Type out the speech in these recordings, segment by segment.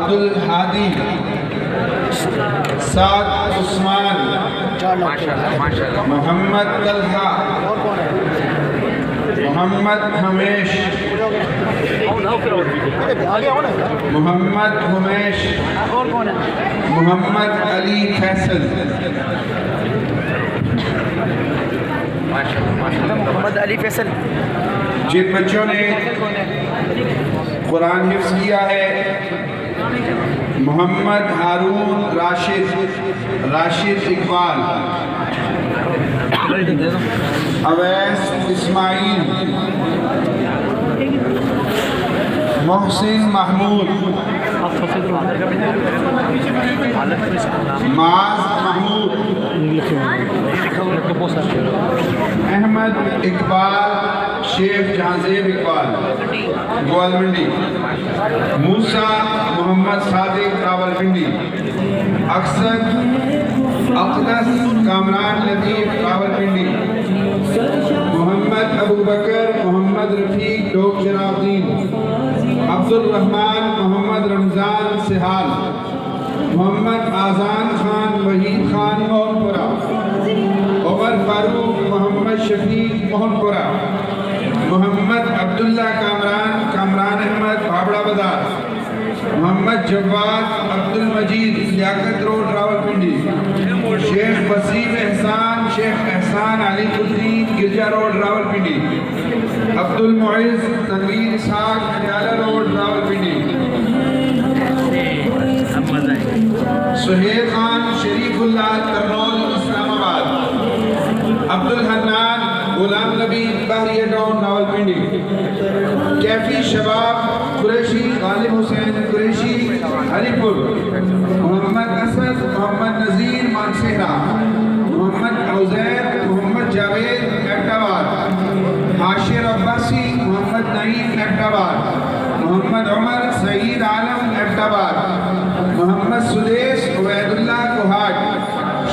عبد الحادی، سعد عثمان، محمد طلحہ، محمد ہمیش، محمد ہمیش، محمد علی فیصل، محمد علی فیصل۔ جن بچوں نے قرآن حفظ کیا ہے: محمد ہارون راشد، راشد اقبال، اویس اسماعیل، محسن محمود، معاذ محمود، احمد اقبال، شیخ جہانزیب اقبال گوالمنڈی، موسیٰ محمد صادق راولپنڈی، اقصد اقدس کامران لطیف راولپنڈی، محمد ابو بکر محمد رفیق ڈوک شراب الدین، عبد الرحمن محمد رمضان سہال، محمد آذان خان وحید خان موہنپورہ، عمر فاروق محمد شفیق موہنپورہ، محمد عبداللہ کامران احمد بھابڑا بازار، محمد جواد عبد المجید لیاقت روڈ راولپنڈی، شیخ وسیم احسان، شیخ احسان علی الدین گرجا روڈ راولپنڈی، عبد المعز تنویر اسحاق پٹیالہ روڈ راولپنڈی، سہیل خان شریف اللہ کرنول اسلام آباد، عبد الحنان غلام نبی بحریہ ٹاؤن راولپنڈی، کیفی شباب قریشی غالب حسین قریشی علی پور، محمد اسد محمد نذیر مانسہرہ، محمد عزیر محمد جاوید ایبٹ آباد، عاشر عباسی محمد نعیم ایبٹ آباد، محمد عمر سعید عالم ایبٹ آباد، محمد سدیس عبید اللہ کوہاٹ،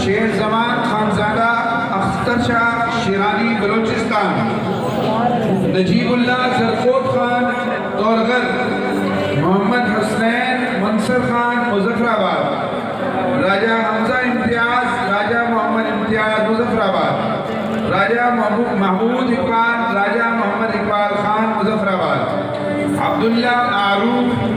شیر زمان خانزادہ اختر شاہ شیرانی بلوچستان، نجیب اللہ زرقوت خان دورغر، محمد حسنین منصر خان مظفر آباد، راجہ حمزہ امتیاز راجہ محمد امتیاز مظفر آباد، راجہ محمود اقبال راجہ محمد اقبال خان مظفر آباد، عبداللہ معروف